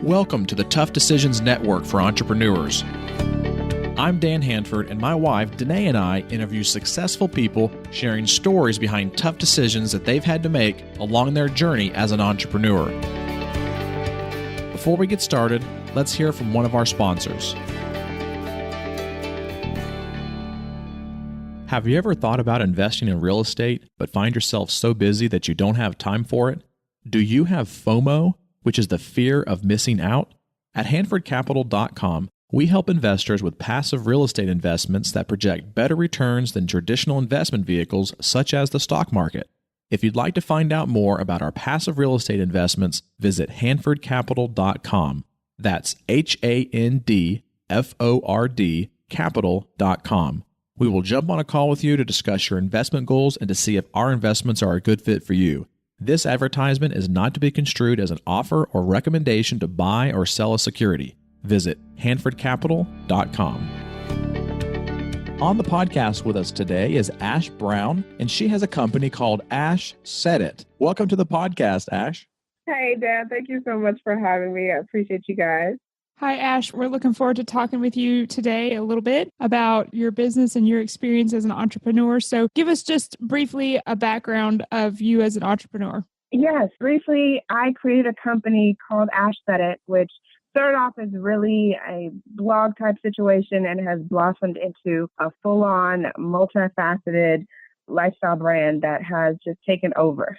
Welcome to the Tough Decisions Network for Entrepreneurs. I'm Dan Hanford, and my wife, Danae, and I interview successful people sharing stories behind tough decisions that they've had to make along their journey as an entrepreneur. Before we get started, let's hear from one of our sponsors. Have you ever thought about investing in real estate, but find yourself so busy that you don't have time for it? Do you have FOMO, which is the fear of missing out? At HanfordCapital.com, we help investors with passive real estate investments that project better returns than traditional investment vehicles such as the stock market. If you'd like to find out more about our passive real estate investments, visit HanfordCapital.com. That's HANDFORD Capital.com. We will jump on a call with you to discuss your investment goals and to see if our investments are a good fit for you. This advertisement is not to be construed as an offer or recommendation to buy or sell a security. Visit HanfordCapital.com. On the podcast with us today is Ash Brown, and she has a company called AshSaidIt. Welcome to the podcast, Ash. Hey, Dan. Thank you so much for having me. I appreciate you guys. Hi, Ash. We're looking forward to talking with you today a little bit about your business and your experience as an entrepreneur. So give us just briefly a background of you as an entrepreneur. Yes, briefly, I created a company called AshSaidIt, which started off as really a blog type situation and has blossomed into a full-on, multifaceted lifestyle brand that has just taken over.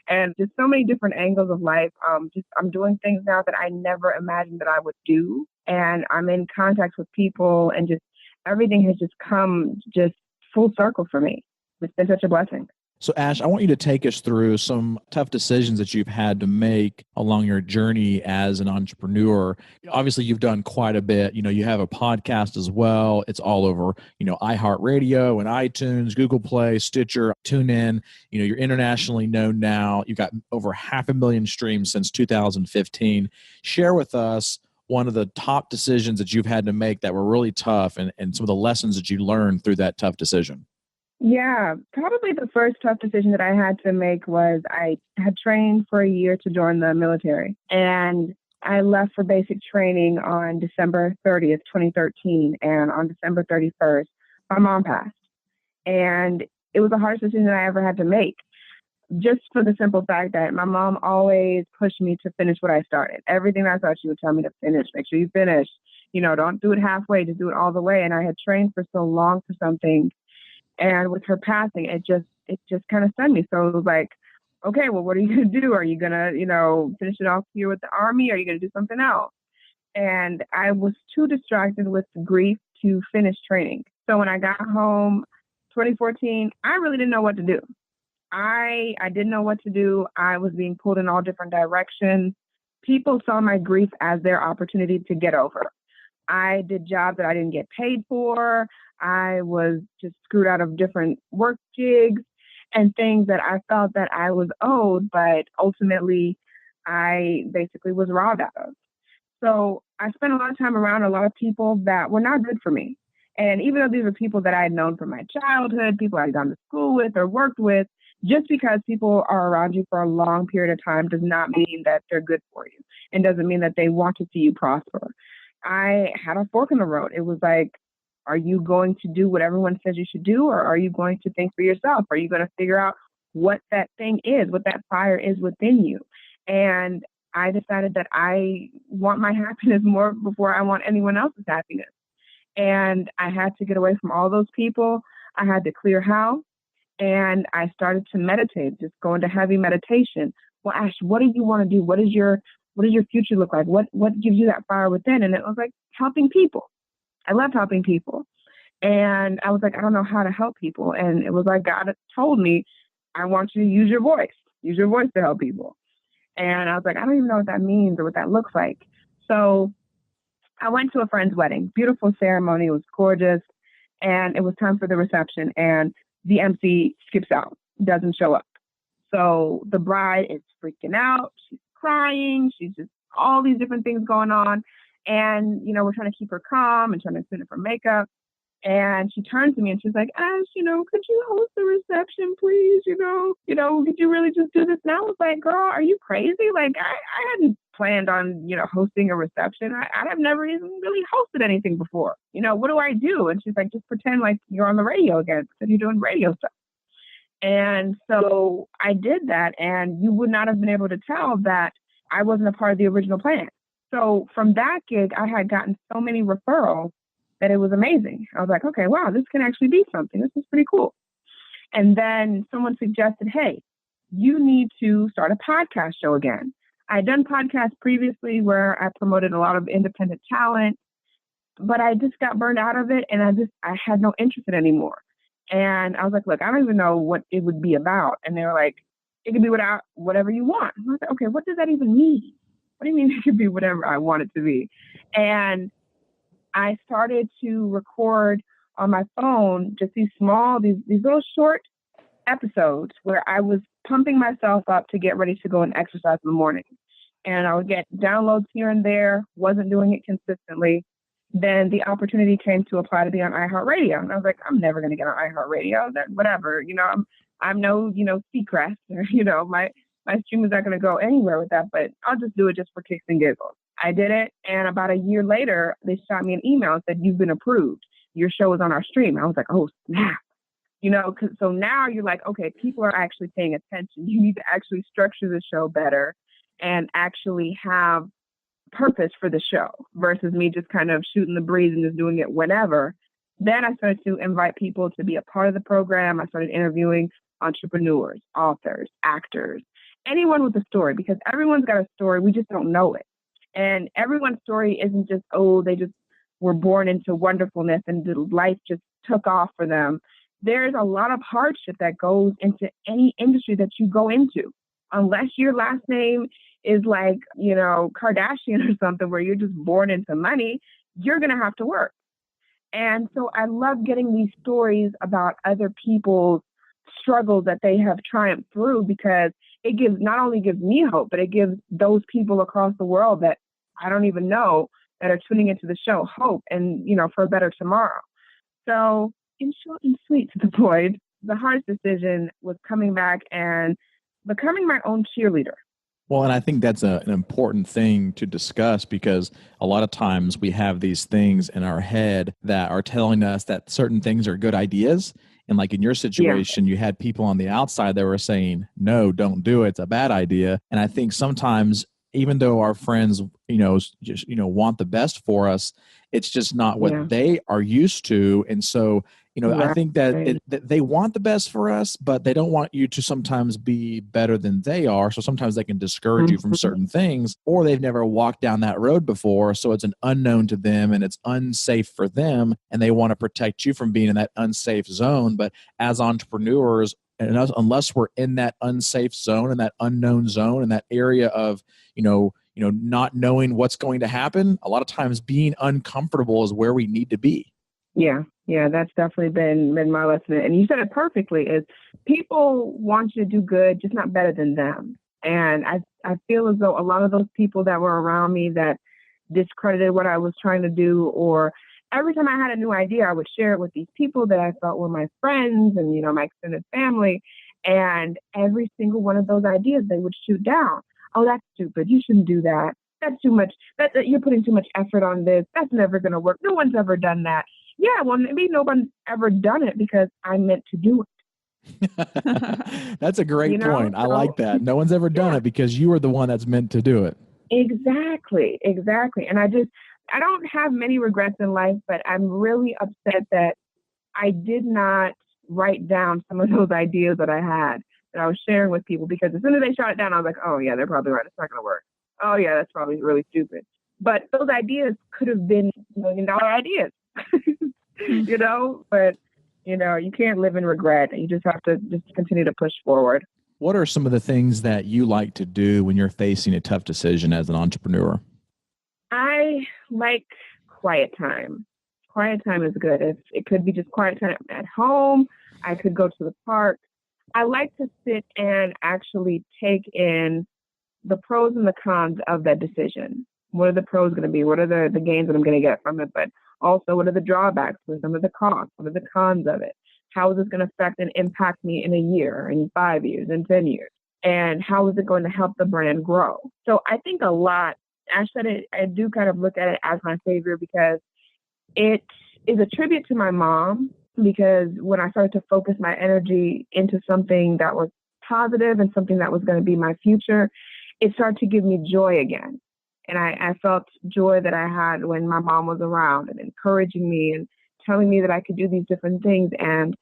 And just so many different angles of life. I'm doing things now that I never imagined that I would do. And I'm in contact with people, and just everything has just come just full circle for me. It's been such a blessing. So Ash, I want you to take us through some tough decisions that you've had to make along your journey as an entrepreneur. Obviously, you've done quite a bit. You have a podcast as well. It's all over, iHeartRadio and iTunes, Google Play, Stitcher, TuneIn. You're internationally known now. You've got over 500,000 streams since 2015. Share with us one of the top decisions that you've had to make that were really tough and some of the lessons that you learned through that tough decision. Yeah, probably the first tough decision that I had to make was I had trained for a year to join the military, and I left for basic training on December 30th, 2013, and on December 31st, my mom passed. And it was the hardest decision I ever had to make, just for the simple fact that my mom always pushed me to finish what I started. Everything I thought she would tell me to finish, make sure you finish, don't do it halfway, just do it all the way. And I had trained for so long for something. And with her passing, it just kind of stunned me. So it was like, okay, well, what are you going to do? Are you going to, finish it off here with the Army? Or are you going to do something else? And I was too distracted with grief to finish training. So when I got home, 2014, I really didn't know what to do. I didn't know what to do. I was being pulled in all different directions. People saw my grief as their opportunity to get over. I did jobs that I didn't get paid for. I was just screwed out of different work gigs and things that I felt that I was owed, but ultimately I basically was robbed out of. So I spent a lot of time around a lot of people that were not good for me. And even though these were people that I had known from my childhood, people I'd gone to school with or worked with, just because people are around you for a long period of time does not mean that they're good for you, and doesn't mean that they want to see you prosper. I had a fork in the road. It was like, are you going to do what everyone says you should do, or are you going to think for yourself? Are you going to figure out what that thing is, what that fire is within you? And I decided that I want my happiness more before I want anyone else's happiness. And I had to get away from all those people. I had to clear house, and I started to meditate, just go into heavy meditation. Well, Ash, what do you want to do? What does your future look like? What gives you that fire within? And it was like helping people. I loved helping people. And I was like, I don't know how to help people. And it was like God told me, I want you to use your voice to help people. And I was like, I don't even know what that means or what that looks like. So I went to a friend's wedding, beautiful ceremony. It was gorgeous. And it was time for the reception. And the MC skips out, doesn't show up. So the bride is freaking out. She's crying. She's just all these different things going on. And, we're trying to keep her calm and trying to finish her makeup. And she turned to me and she's like, Ash, could you host the reception, please? Could you really just do this? And I was like, girl, are you crazy? Like, I hadn't planned on, hosting a reception. I've never even really hosted anything before. What do I do? And she's like, just pretend like you're on the radio again because you're doing radio stuff. And so I did that, and you would not have been able to tell that I wasn't a part of the original plan. So from that gig, I had gotten so many referrals that it was amazing. I was like, okay, wow, this can actually be something. This is pretty cool. And then someone suggested, hey, you need to start a podcast show again. I'd done podcasts previously where I promoted a lot of independent talent, but I just got burned out of it, and I had no interest in it anymore. And I was like, look, I don't even know what it would be about. And they were like, it could be whatever you want. And I was like, okay, what does that even mean? What do you mean it could be whatever I want it to be? And I started to record on my phone just these little short episodes where I was pumping myself up to get ready to go and exercise in the morning. And I would get downloads here and there, wasn't doing it consistently. Then the opportunity came to apply to be on iHeartRadio. And I was like, I'm never going to get on iHeartRadio. Whatever, I'm no, Seacrest, or, my stream is not going to go anywhere with that, but I'll just do it just for kicks and giggles. I did it. And about a year later, they shot me an email and said, you've been approved. Your show is on our stream. I was like, oh, snap. So now you're like, okay, people are actually paying attention. You need to actually structure the show better and actually have purpose for the show versus me just kind of shooting the breeze and just doing it whenever. Then I started to invite people to be a part of the program. I started interviewing entrepreneurs, authors, actors, anyone with a story, because everyone's got a story. We just don't know it. And everyone's story isn't just, they just were born into wonderfulness and life just took off for them. There's a lot of hardship that goes into any industry that you go into. Unless your last name is like, Kardashian or something where you're just born into money, you're going to have to work. And so I love getting these stories about other people's struggles that they have triumphed through, because it not only gives me hope, but it gives those people across the world that I don't even know that are tuning into the show hope and, for a better tomorrow. So in short and sweet to the point, the hardest decision was coming back and becoming my own cheerleader. Well, and I think that's an important thing to discuss, because a lot of times we have these things in our head that are telling us that certain things are good ideas. And like in your situation, you had people on the outside that were saying, no, don't do it. It's a bad idea. And I think sometimes, even though our friends, just, want the best for us, it's just not what they are used to. And so, I think that they want the best for us, but they don't want you to sometimes be better than they are. So sometimes they can discourage you from certain things, or they've never walked down that road before. So it's an unknown to them and it's unsafe for them. And they want to protect you from being in that unsafe zone. But as entrepreneurs, and unless we're in that unsafe zone and that unknown zone and that area of, not knowing what's going to happen, a lot of times being uncomfortable is where we need to be. Yeah, that's definitely been my lesson. And you said it perfectly, is people want you to do good, just not better than them. And I feel as though a lot of those people that were around me that discredited what I was trying to do, or every time I had a new idea, I would share it with these people that I thought were my friends and, my extended family. And every single one of those ideas, they would shoot down. Oh, that's stupid. You shouldn't do that. That's too much. You're putting too much effort on this. That's never going to work. No one's ever done that. Yeah, well, maybe nobody's ever done it because I meant to do it. That's a great point. I like that. No one's ever done it because you were the one that's meant to do it. Exactly. And I don't have many regrets in life, but I'm really upset that I did not write down some of those ideas that I had that I was sharing with people, because as soon as they shot it down, I was like, oh yeah, they're probably right. It's not going to work. Oh yeah, that's probably really stupid. But those ideas could have been $1 million ideas. But you can't live in regret. You just have to just continue to push forward. What are some of the things that you like to do when you're facing a tough decision as an entrepreneur? I like quiet time. Quiet time is good. It could be just quiet time at home. I could go to the park. I like to sit and actually take in the pros and the cons of that decision. What are the pros going to be? What are the gains that I'm going to get from it? But also, what are the drawbacks? What are some of the costs? What are the cons of it? How is this going to affect and impact me in a year, in 5 years, in 10 years? and how is it going to help the brand grow? So I think a lot, AshSaidIt, I do kind of look at it as my savior because it is a tribute to my mom, because when I started to focus my energy into something that was positive and something that was going to be my future, it started to give me joy again. And I felt joy that I had when my mom was around and encouraging me and telling me that I could do these different things. And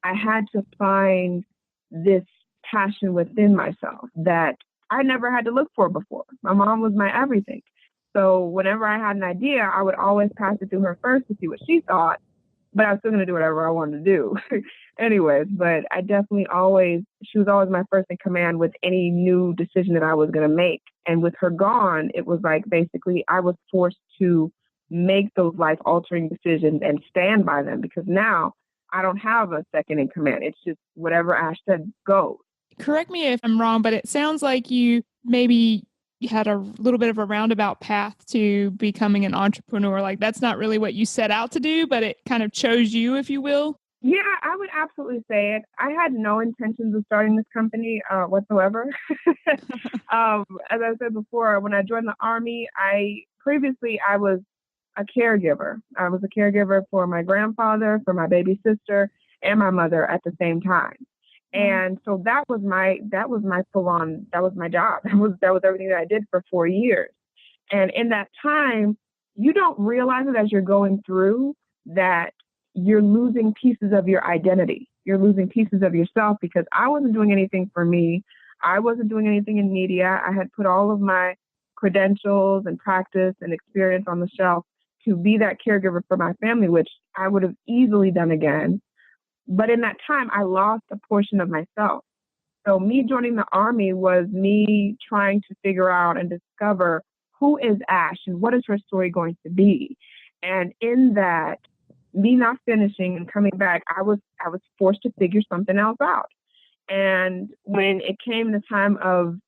I had to find this passion within myself that I never had to look for before. My mom was my everything. So whenever I had an idea, I would always pass it through her first to see what she thought, but I was still going to do whatever I wanted to do. Anyways, but I definitely she was always my first in command with any new decision that I was going to make. And with her gone, it was like basically I was forced to make those life-altering decisions and stand by them, because now I don't have a second in command. It's just whatever Ash said goes. Correct me if I'm wrong, but it sounds like you maybe had a little bit of a roundabout path to becoming an entrepreneur. Like that's not really what you set out to do, but it kind of chose you, if you will. Yeah, I would absolutely say it. I had no intentions of starting this company whatsoever. As I said before, when I joined the Army, previously I was a caregiver. I was a caregiver for my grandfather, for my baby sister, and my mother at the same time. And so that was my full on, that was my job. That was everything that I did for 4 years. And in that time, you don't realize it as you're going through that you're losing pieces of your identity. You're losing pieces of yourself, because I wasn't doing anything for me. I wasn't doing anything in media. I had put all of my credentials and practice and experience on the shelf to be that caregiver for my family, which I would have easily done again. But in that time, I lost a portion of myself. So me joining the Army was me trying to figure out and discover who is Ash and what is her story going to be. And in that, me not finishing and coming back, I was forced to figure something else out. And when it came the time of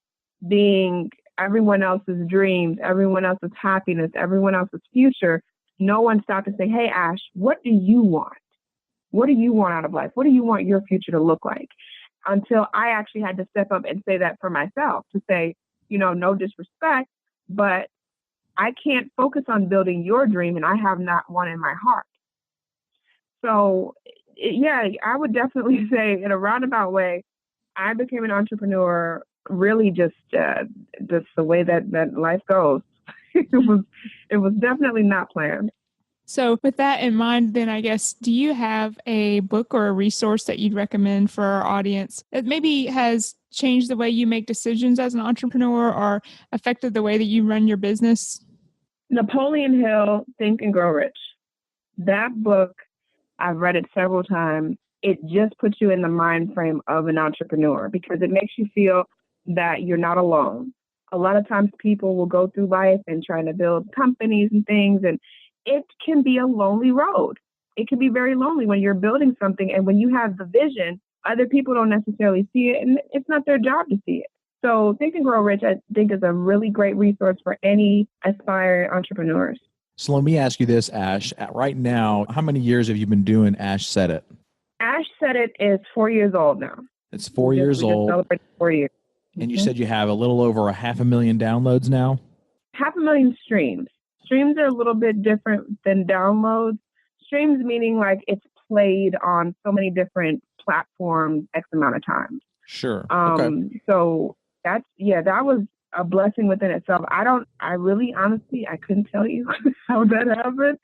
being everyone else's dreams, everyone else's happiness, everyone else's future, no one stopped to say, hey, Ash, what do you want? What do you want out of life? What do you want your future to look like? Until I actually had to step up and say that for myself, to say, no disrespect, but I can't focus on building your dream and I have not one in my heart. So, yeah, I would definitely say in a roundabout way, I became an entrepreneur really just the way that life goes. It was definitely not planned. So with that in mind, then I guess, do you have a book or a resource that you'd recommend for our audience that maybe has changed the way you make decisions as an entrepreneur or affected the way that you run your business? Napoleon Hill, Think and Grow Rich. That book, I've read it several times. It just puts you in the mind frame of an entrepreneur, because it makes you feel that you're not alone. A lot of times people will go through life and trying to build companies and things, and it can be a lonely road. It can be very lonely when you're building something, and when you have the vision, other people don't necessarily see it, and it's not their job to see it. So Think and Grow Rich, I think, is a really great resource for any aspiring entrepreneurs. So let me ask you this, Ash. Right now, how many years have you been doing AshSaidIt? AshSaidIt is 4 years old now. It's 4 years old. We just celebrated 4 years. And you said you have a little over 500,000 downloads now? 500,000 streams. Streams are a little bit different than downloads. Streams meaning like it's played on so many different platforms X amount of times. Sure. Okay. So that was a blessing within itself. Honestly, I couldn't tell you how that happened.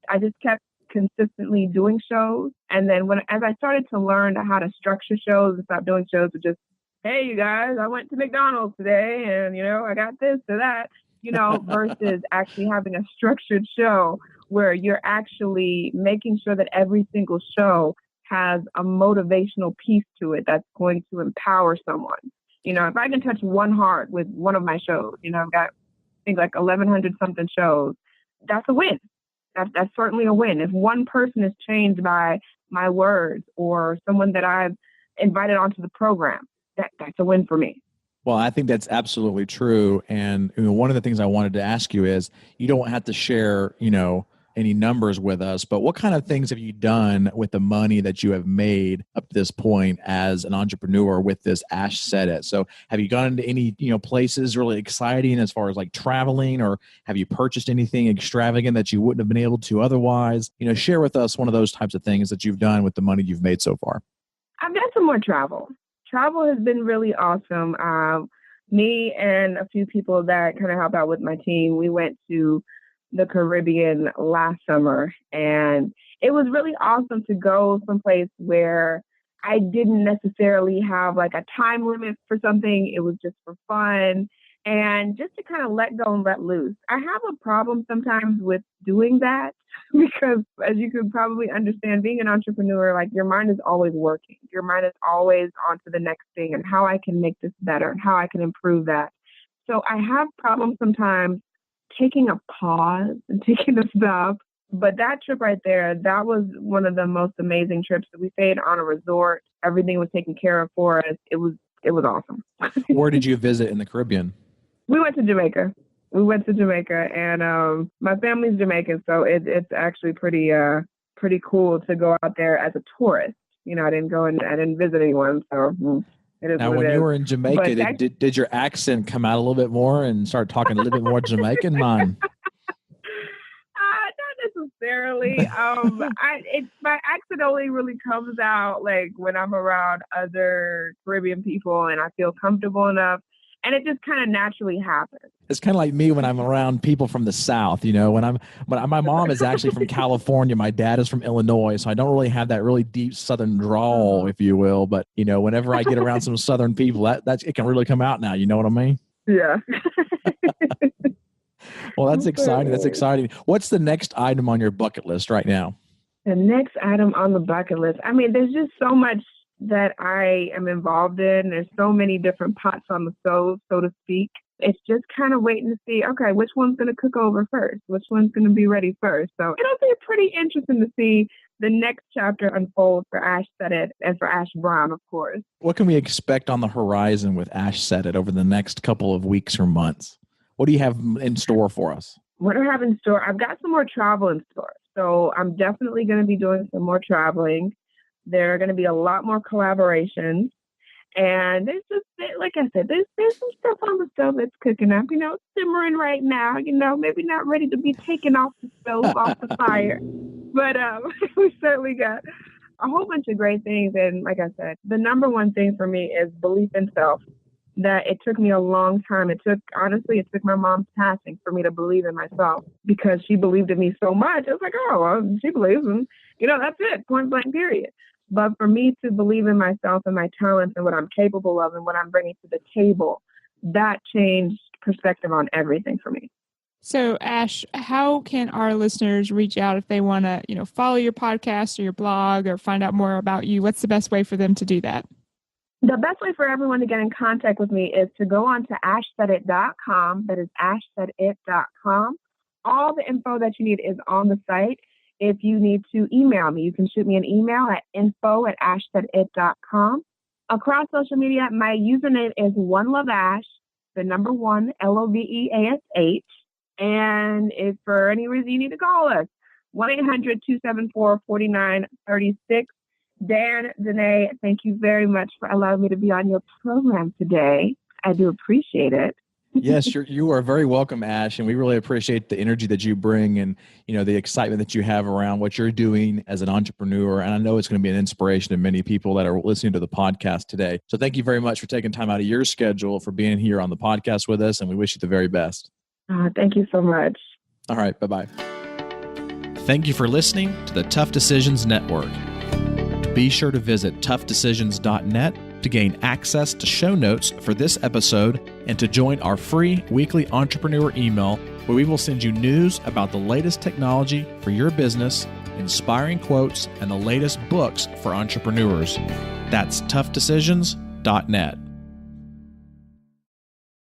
I just kept consistently doing shows. And then as I started to learn how to structure shows and stop doing shows with just, hey, you guys, I went to McDonald's today and, I got this or that, versus actually having a structured show where you're actually making sure that every single show has a motivational piece to it that's going to empower someone. If I can touch one heart with one of my shows, I've got, I think, like 1,100 something shows, that's a win. That's certainly a win. If one person is changed by my words or someone that I've invited onto the program, that's a win for me. Well, I think that's absolutely true. And one of the things I wanted to ask you is, you don't have to share, any numbers with us, but what kind of things have you done with the money that you have made up to this point as an entrepreneur with this AshSaidIt? So have you gone into any, places really exciting as far as like traveling, or have you purchased anything extravagant that you wouldn't have been able to otherwise? Share with us one of those types of things that you've done with the money you've made so far. I've done some more travel. Travel has been really awesome. Me and a few people that kind of help out with my team, we went to the Caribbean last summer, and it was really awesome to go someplace where I didn't necessarily have like a time limit for something. It was just for fun and just to kind of let go and let loose. I have a problem sometimes with doing that because, as you could probably understand, being an entrepreneur, like your mind is always working. Your mind is always on to the next thing and how I can make this better and how I can improve that. So I have problems sometimes taking a pause and taking a stop. But that trip right there, that was one of the most amazing trips. We stayed on a resort. Everything was taken care of for us. It was awesome. Where did you visit in the Caribbean? We went to Jamaica. And my family's Jamaican, so it's actually pretty cool to go out there as a tourist. I didn't visit anyone, so it is. Now, when you were in Jamaica, did your accent come out a little bit more and start talking a little bit more Jamaican, man? Not necessarily. My accent only really comes out like when I'm around other Caribbean people and I feel comfortable enough. And it just kind of naturally happens. It's kind of like me when I'm around people from the South, when my mom is actually from California. My dad is from Illinois. So I don't really have that really deep Southern drawl, if you will. But, whenever I get around some Southern people, it can really come out now. You know what I mean? Yeah. Well, that's exciting. That's exciting. What's the next item on your bucket list right now? The next item on the bucket list. I mean, there's just so much that I am involved in. There's so many different pots on the stove, so to speak. It's just kind of waiting to see, okay, which one's going to cook over first? Which one's going to be ready first? So it'll be pretty interesting to see the next chapter unfold for AshSaidIt and for Ash Brown, of course. What can we expect on the horizon with AshSaidIt over the next couple of weeks or months? What do you have in store for us? What do I have in store? I've got some more travel in store. So I'm definitely going to be doing some more traveling. There are going to be a lot more collaborations. And there's just, like I said, there's some stuff on the stove that's cooking up, simmering right now, maybe not ready to be taken off the stove, off the fire. But we certainly got a whole bunch of great things. And like I said, the number one thing for me is belief in self. That it took me a long time. It took my mom's passing for me to believe in myself because she believed in me so much. I was like, oh, well, she believes in, that's it, point blank, period. But for me to believe in myself and my talents and what I'm capable of and what I'm bringing to the table, that changed perspective on everything for me. So, Ash, how can our listeners reach out if they want to, follow your podcast or your blog or find out more about you? What's the best way for them to do that? The best way for everyone to get in contact with me is to go on to AshSaidIt.com. That is AshSaidIt.com. All the info that you need is on the site. If you need to email me, you can shoot me an email at info@AshSaidIt.com. Across social media, my username is OneLoveAsh, the number 1, LOVEASH. And if for any reason you need to call us, 1-800-274-4936. Dan, Danae, thank you very much for allowing me to be on your program today. I do appreciate it. Yes, you are very welcome, Ash, and we really appreciate the energy that you bring and the excitement that you have around what you're doing as an entrepreneur. And I know it's going to be an inspiration to many people that are listening to the podcast today. So thank you very much for taking time out of your schedule for being here on the podcast with us, and we wish you the very best. Thank you so much. All right, bye-bye. Thank you for listening to the Tough Decisions Network. Be sure to visit toughdecisions.net to gain access to show notes for this episode and to join our free weekly entrepreneur email where we will send you news about the latest technology for your business, inspiring quotes, and the latest books for entrepreneurs. That's toughdecisions.net.